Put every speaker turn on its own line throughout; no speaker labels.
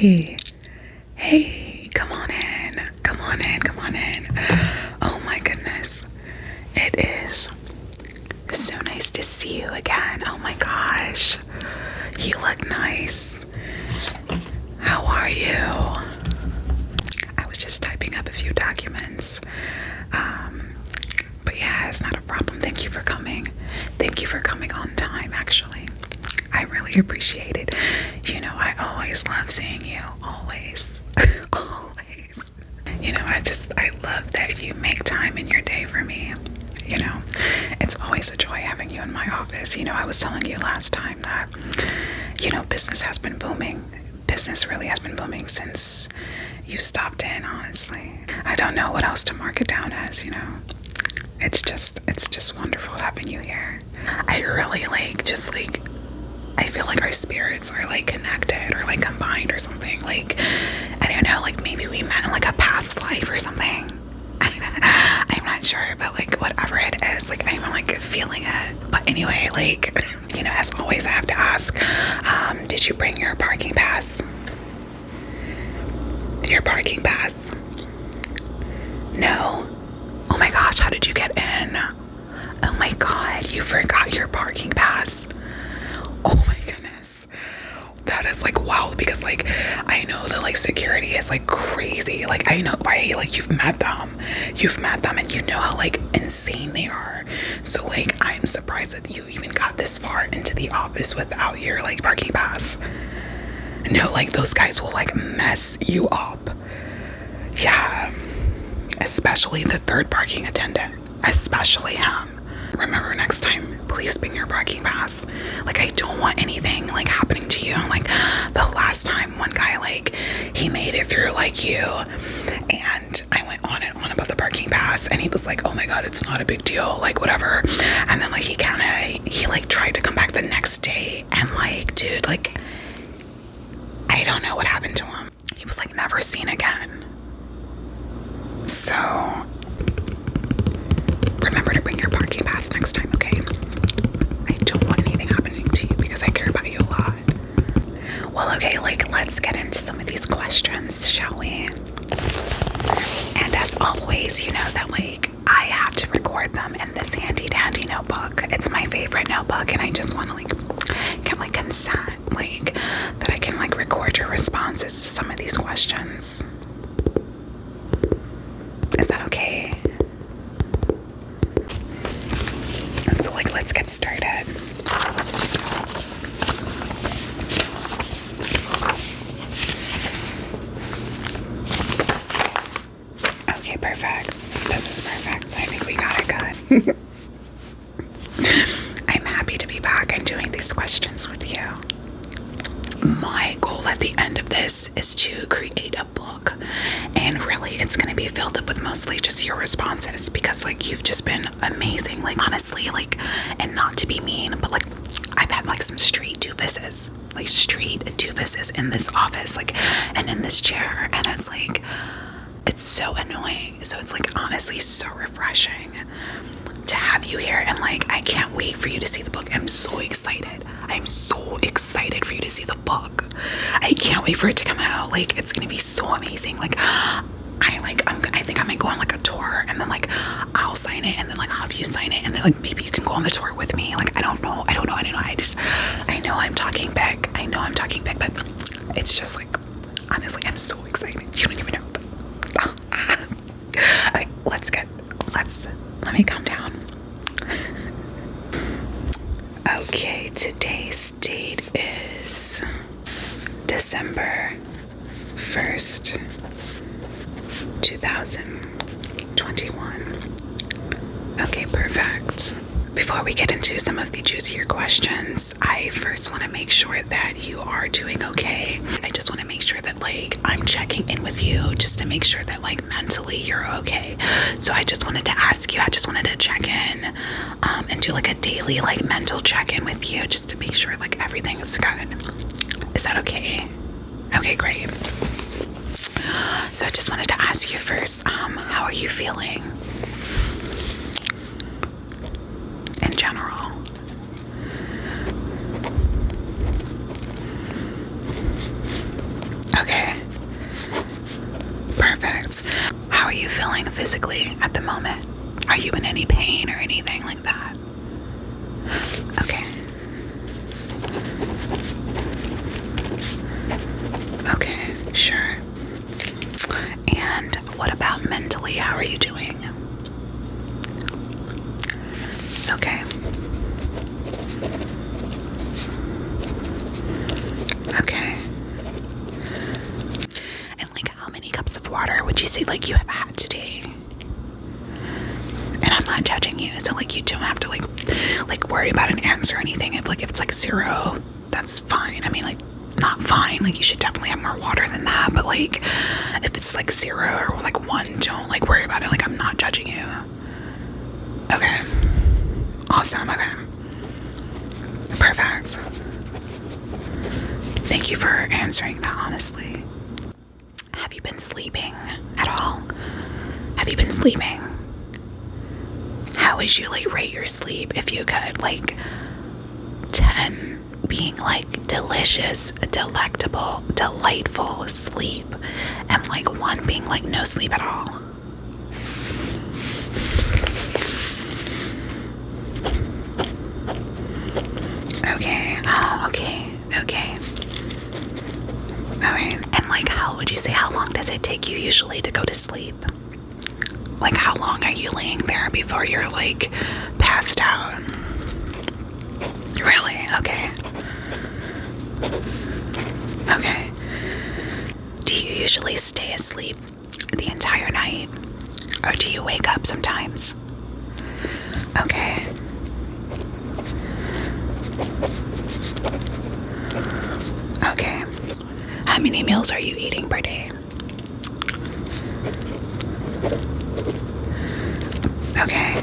Hey, hey, come on in, come on in, come on in. Oh my goodness. It is so nice to see you again. Oh my gosh. You look nice. How are you? I was just typing up a few documents. But yeah, it's not a problem. Thank you for coming. Thank you for coming on time, actually. I really appreciate it. You know, I always love seeing you. Always. Always. You know, I love that you make time in your day for me. You know, it's always a joy having you in my office. You know, I was telling you last time that, you know, business has been booming. Business really has been booming since you stopped in, honestly. I don't know what else to mark it down as, you know. It's just wonderful having you here. I really I feel like our spirits are like connected or like combined or something. Like, I don't know, like maybe we met in like a past life or something. I'm not sure, but like whatever it is, like I'm like feeling it. But anyway, like, you know, as always, I have to ask, did you bring your parking pass? Your parking pass? No. Oh my gosh, how did you get in? Oh my god, you forgot your parking pass. Oh my goodness. That is like wow, because like I know that like security is like crazy. Like I know, right? Like you've met them and you know how like insane they are. So like I'm surprised that you even got this far into the office without your like parking pass. No, like those guys will like mess you up. Yeah. Especially the third parking attendant. Especially him. Remember, next time, please bring your parking pass. Like, I don't want anything, like, happening to you. Like, the last time, one guy, like, he made it through, like, you. And I went on and on about the parking pass. And he was like, oh my god, it's not a big deal. Like, whatever. And then, like, he like, tried to come back the next day. And, like, dude, like, I don't know what happened to him. He was, like, never seen again. So, remember to bring your parking pass next time, okay? I don't want anything happening to you because I care about you a lot. Well, okay, like, let's get into some of these questions, shall we? And as always, you know that, like, I have to record them in this handy-dandy notebook. It's my favorite notebook, and I just want to, like, get, like, consent, like, that I can, like, record your responses to some of these questions. Is that okay? So, like, let's get started. Okay, perfect. This is perfect. I think we got it good. I'm happy to be back and doing these questions with you. My goal at the end of this is to create a book, and really it's going to be filled up with mostly just your responses because like you've just been amazing, like honestly, like, and not to be mean, but like I've had like some street doofuses in this office, like, and in this chair, and it's like it's so annoying. So it's like honestly so refreshing to have you here, and like I can't wait for you to see the book. I'm so excited for you to see the book. I can't wait for it to come out. Like it's gonna be so amazing. Like I think I might go on like a tour, and then like I'll sign it, and then like have you sign it, and then like maybe you can go on the tour with me. Like I don't know. I know I'm talking big, but it's just like honestly I'm so excited. You don't even know. Okay, let me calm down. Okay, today's date is December 1st, 2021. Okay, perfect. Before we get into some of the juicier questions, I first want to make sure that you are doing okay. I just want to make sure that like I'm checking in with you just to make sure that like mentally you're okay. So I just wanted to ask you, I just wanted to check in and do like a daily like mental check-in with you just to make sure like everything is good. Is that okay? Okay, great. So I just wanted to ask you first, how are you feeling? In general. Okay. feeling physically at the moment? Are you in any pain or anything like that? Okay. Okay, sure. And what about mentally? How are you doing? Okay. Okay. And like, how many cups of water would you say like you have had today? And I'm not judging you, so like you don't have to like worry about an answer or anything. If it's like 0, that's fine. I mean, like, not fine. Like, you should definitely have more water than that. But like, if it's like 0 or like 1, don't like worry about it. Like, I'm not judging you. Okay. Awesome. Okay. Perfect. Thank you for answering that honestly. Have you been sleeping at all? Have you been sleeping? How would you like rate your sleep if you could? Like 10 being like delicious, delectable, delightful sleep, and like 1 being like no sleep at all. Okay. Oh, okay. Okay. Alright. And like, how would you say, how long does it take you usually to go to sleep? Like, how long are you laying there before you're like passed out? Really? Okay. Okay. Do you usually stay asleep the entire night? Or do you wake up sometimes? Okay. Okay. How many meals are you eating per day? Okay.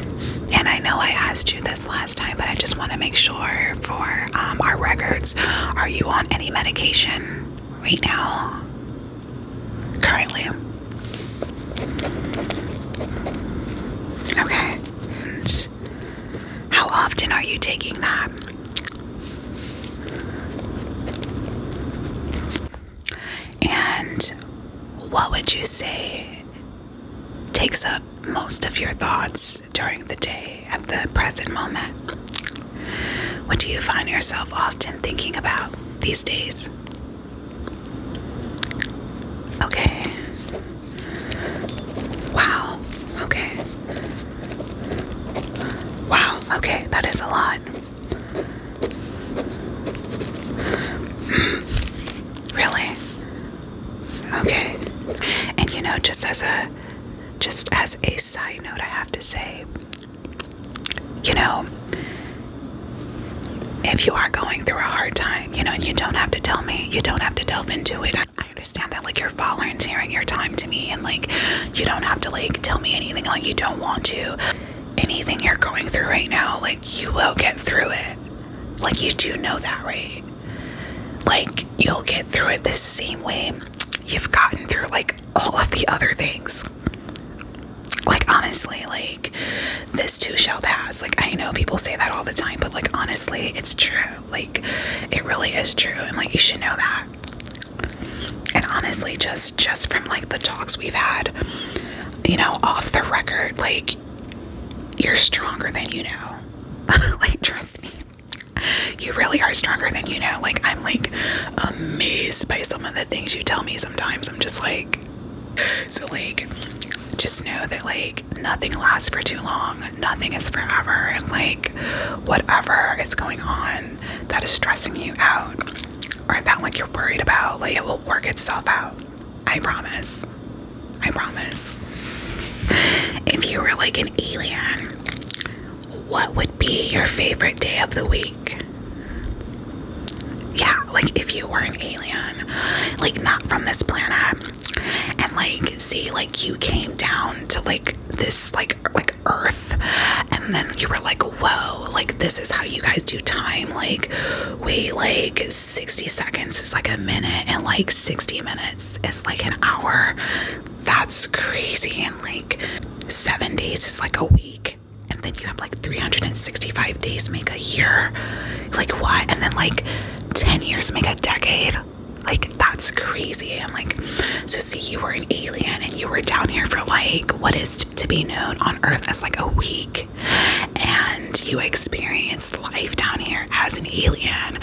And I know I asked you this last time, but I just want to make sure for our records. Are you on any medication right now? Currently? Okay. And how often are you taking that? And what would you say takes up most of your thoughts during the day at the present moment? What do you find yourself often thinking about these days? Okay. Wow. Okay. Wow. Okay, that is a lot. Really? Okay. And you know, just as a side note, I have to say, you know, if you are going through a hard time, you know, and you don't have to tell me, you don't have to delve into it. I understand that, like, you're volunteering your time to me, and like, you don't have to like tell me anything like you don't want to. Anything you're going through right now, like, you will get through it. Like, you do know that, right? Like, you'll get through it the same way you've gotten through like all of the other things. Like, honestly, like, this too shall pass. Like, I know people say that all the time, but like, honestly, it's true. Like, it really is true, and like, you should know that. And honestly, just from like the talks we've had, you know, off the record, like, you're stronger than you know. Like, trust me, you really are stronger than you know. Like, I'm like amazed by some of the things you tell me sometimes. I'm just like, so like, just know that like nothing lasts for too long, nothing is forever, and like whatever is going on that is stressing you out or that like you're worried about, like, it will work itself out. I promise. I promise. If you were like an alien, what would be your favorite day of the week? Yeah, like, if you were an alien, like, not from this planet, and like, see, like, you came down to like this like Earth, and then you were like, whoa, like, this is how you guys do time. Like, wait, like 60 seconds is like a minute, and like 60 minutes is like an hour. That's crazy. And like 7 days is like a week, and then you have like 365 days make a year. Like, what? And then like 10 years make a decade. Like, that's crazy. And like, so see, you were an alien and you were down here for like what is to be known on Earth as like a week, and you experienced life down here as an alien.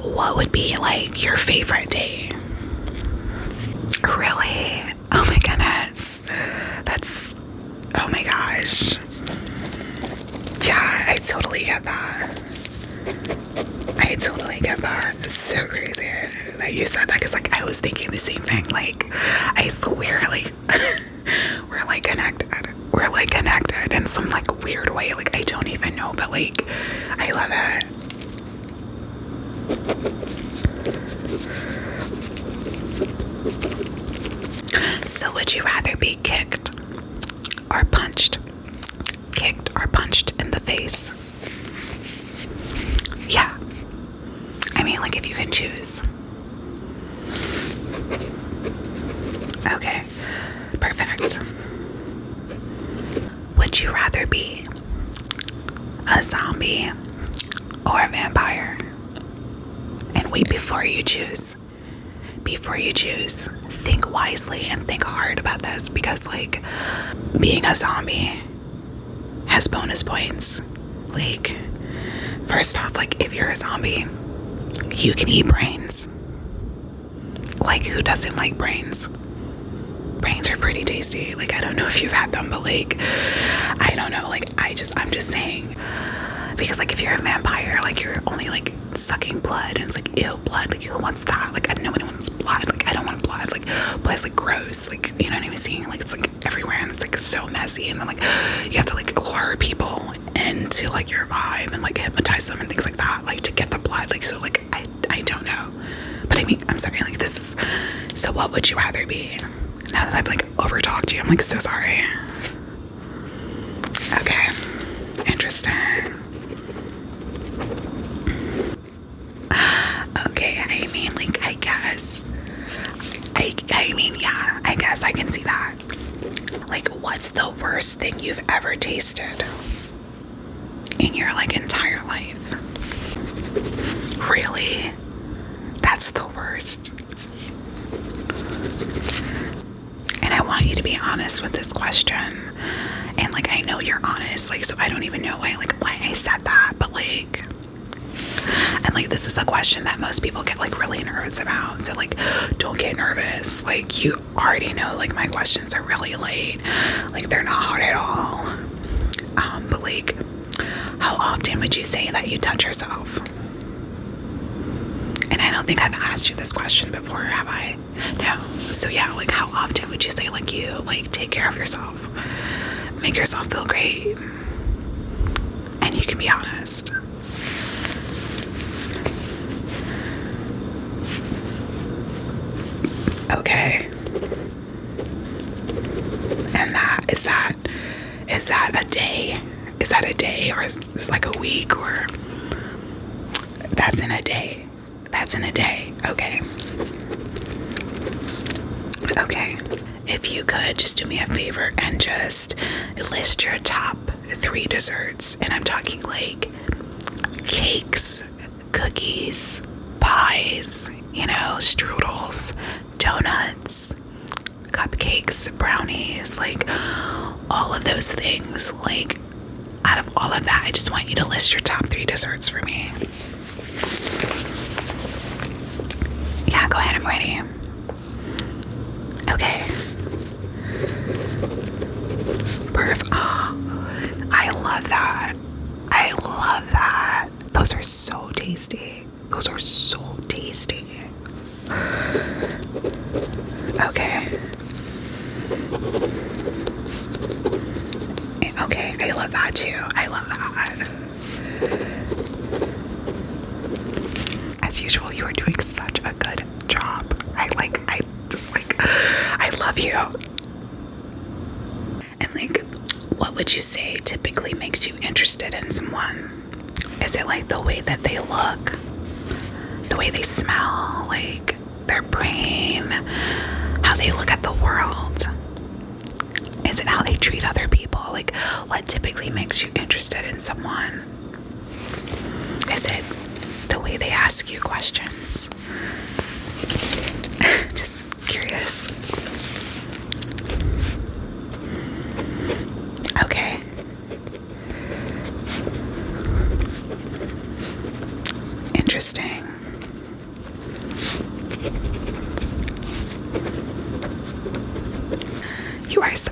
What would be like your favorite day? Really? Oh my goodness. That's, oh my gosh. Yeah, I totally get that. I totally get that. It's so crazy that you said that, because like I was thinking the same thing. Like, I swear, like we're like connected. We're like connected in some like weird way. Like, I don't even know, but like I love it. So would you rather be kicked or punched? Kicked or punched in the face? Yeah. I mean, like, if you can choose. Okay, perfect. Would you rather be a zombie or a vampire? And wait, before you choose, think wisely and think hard about this, because like, being a zombie has bonus points. Like, first off, like, if you're a zombie, you can eat brains. Like, who doesn't like brains? Brains are pretty tasty. Like, I don't know if you've had them, but like, I don't know. Like, I'm just saying, because like, if you're a vampire, like, you're only like sucking blood, and it's like, ew, blood. Like, who wants that? Like, I don't know anyone wants blood. Like, I don't want blood. Like, blood's like gross. Like, you know what I'm saying? Like, it's like everywhere, and it's like so messy. And then like, you have to like lure people into like your vibe and like hypnotize them and things like that, like to get the blood. Like, so like, I don't know. But I mean, I'm sorry. Like, this is. So what would you rather be? Now that I've like over talked you, I'm like so sorry. Okay, interesting. Okay, I mean, like, I guess. I mean, yeah, I guess I can see that. Like, what's the worst thing you've ever tasted in your like entire life? Really? That's the worst. And I want you to be honest with this question. And like, I know you're honest, like, so I don't even know why I said that, but like, and like, this is a question that most people get like really nervous about. So like, don't get nervous. Like, you already know, like, my questions are really late. Like, they're not hard at all. But like, how often would you say that you touch yourself? And I don't think I've asked you this question before, have I? No. So yeah, like, how often would you say like you like take care of yourself? Make yourself feel great. And you can be honest. Okay. And is that a day? Is that a day, or is it like a week, or that's in a day? That's in a day. Okay. Okay. If you could just do me a favor and just list your top 3 desserts, and I'm talking like cakes, cookies, pies, you know, strudels, donuts, cupcakes, brownies, like all of those things. Like, out of all of that, I just want you to list your top 3 desserts for me. Yeah, go ahead, I'm ready. Okay. Perfect. Oh, I love that. I love that. Those are so tasty. Those are so tasty. Okay. Okay, I love that too. I love that. As usual, you are doing such a good job. I love you. And like, what would you say typically makes you interested in someone? Is it like the way that they look? The way they smell? Like their brain? How they look at the world? Is it how they treat other people? Like, what typically makes you interested in someone? Is it the way they ask you questions? interesting.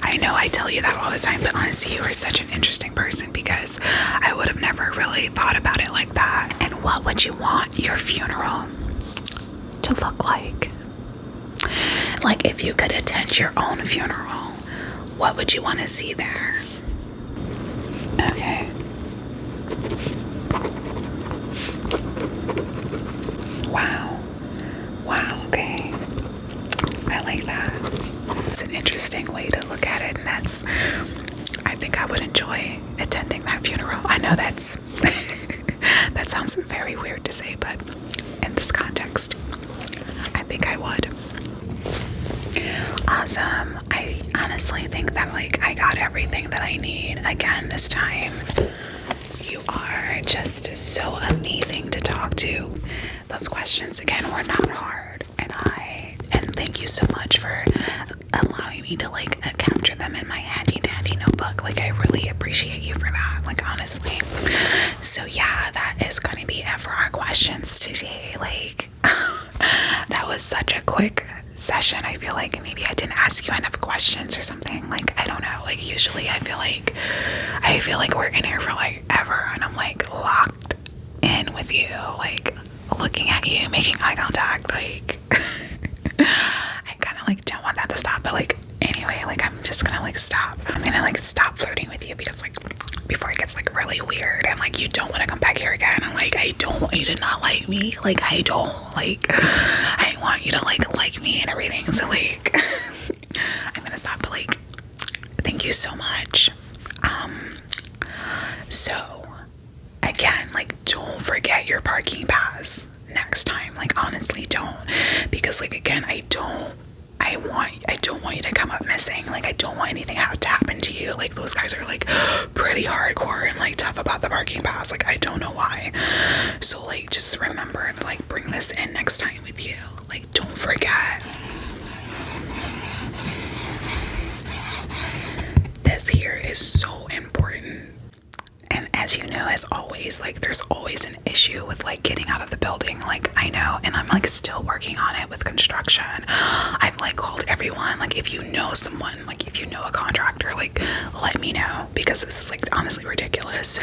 I know I tell you that all the time, but honestly, you are such an interesting person because I would have never really thought about it like that. And what would you want your funeral to look like? Like, if you could attend your own funeral, what would you want to see there? Okay. Wow. Wow, okay. I like that. It's an interesting way to look at it, and I think I would enjoy attending that funeral. I know that sounds very weird to say, but in this context, I think I would. Awesome. I honestly think that I got everything that I need again this time. You are just so amazing to talk to. Those questions again were not hard, and thank you so much for allowing me to capture them in my handy dandy notebook. I really appreciate you for that, honestly. So yeah, that is going to be it for our questions today. That was such a quick session. I feel like maybe I didn't ask you enough questions or something. I don't know, usually I feel like we're in here for ever, and I'm locked in with you, looking at you, making eye contact. I kind of don't want that to stop, but anyway, I'm just gonna stop. I'm gonna stop flirting with you because before it gets really weird, and you don't want to come back here again, and I don't want you to not like me. I want you to like me and everything. So I'm gonna stop, but thank you so much. So again, don't forget your parking pass next time. Honestly, don't, because again, I don't want you to come up missing. I don't want anything to happen to you. Those guys are pretty hardcore and tough about the parking pass. I don't know why. So just remember to bring this in next time with you. Don't forget. This here is so important. And as you know, as always, there's always an issue with getting out of the building. I know, and I'm still working on it with construction. I've called everyone. If you know someone, if you know a contractor, let me know, because this is honestly ridiculous.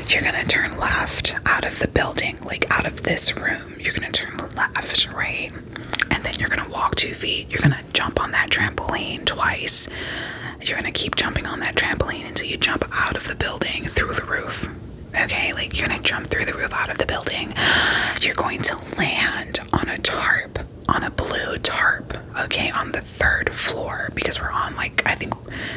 You're gonna turn left out of the building, out of this room. You're gonna turn left, right? And then you're gonna walk 2 feet. You're gonna jump on that trampoline twice. You're gonna keep jumping on that trampoline until you jump out of the building through the roof. Okay, you're gonna jump through the roof out of the building. You're going to land on a tarp, on a blue tarp, okay, on the 3rd floor, because we're on I think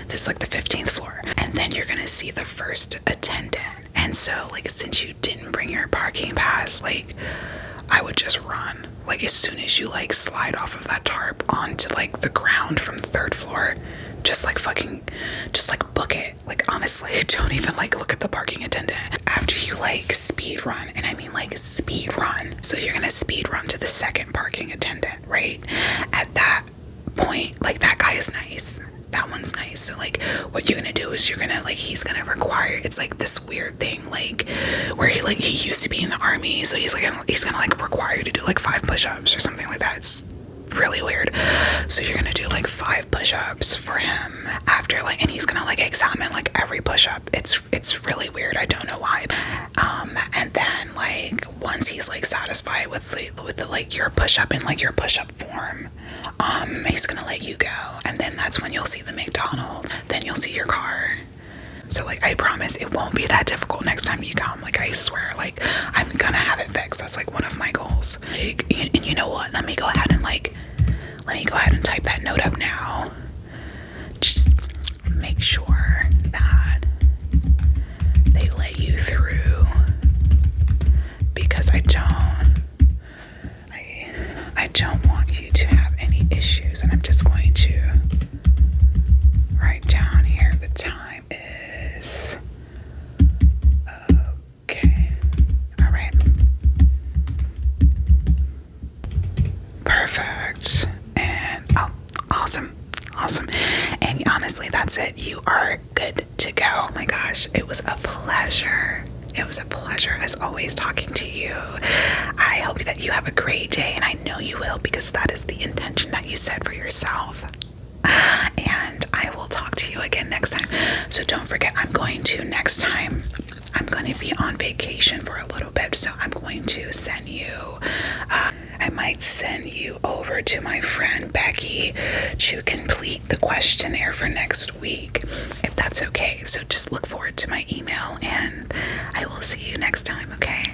this is the 15th floor. And then you're gonna see the first attendant. And so since you didn't bring your parking pass, I would just run. As soon as you slide off of that tarp onto the ground from the 3rd floor, just book it. Honestly, don't even look at the parking attendant after you speed run. And I mean speed run. So you're gonna speed run to the 2nd parking attendant, right? At that point, that guy is nice. That one's nice. So what you're gonna do is you're gonna he's gonna require, it's this weird thing where he used to be in the army, so he's gonna require you to do 5 push-ups or something like that. It's really weird. So you're gonna do 5 push-ups for him after and he's gonna examine every push-up. It's really weird. I don't know why. And then once he's satisfied with the your push-up in your push-up form, he's gonna let you go. And then that's when you'll see the McDonald's. Then you'll see your car. So I promise it won't be that difficult next time you come. I swear, I'm gonna have it fixed. That's one of my goals. And you know what? Let me go ahead and type that note up now. Just make sure that they let you through, because I don't want you to have any issues. And I'm just going to write down here the time is okay. All right. Perfect. And awesome. And honestly, that's it. You are good to go. Oh my gosh, it was a pleasure It was a pleasure, as always, talking to you. I hope that you have a great day, and I know you will, because that is the intention that you set for yourself. And I will talk to you again next time. So don't forget, next time, I'm going to be on vacation for a little bit. So I'm going to send you, I might send you over to my friend Becky to complete the questionnaire for next week, if that's okay. So just look forward to my email, and I will see you next time, okay?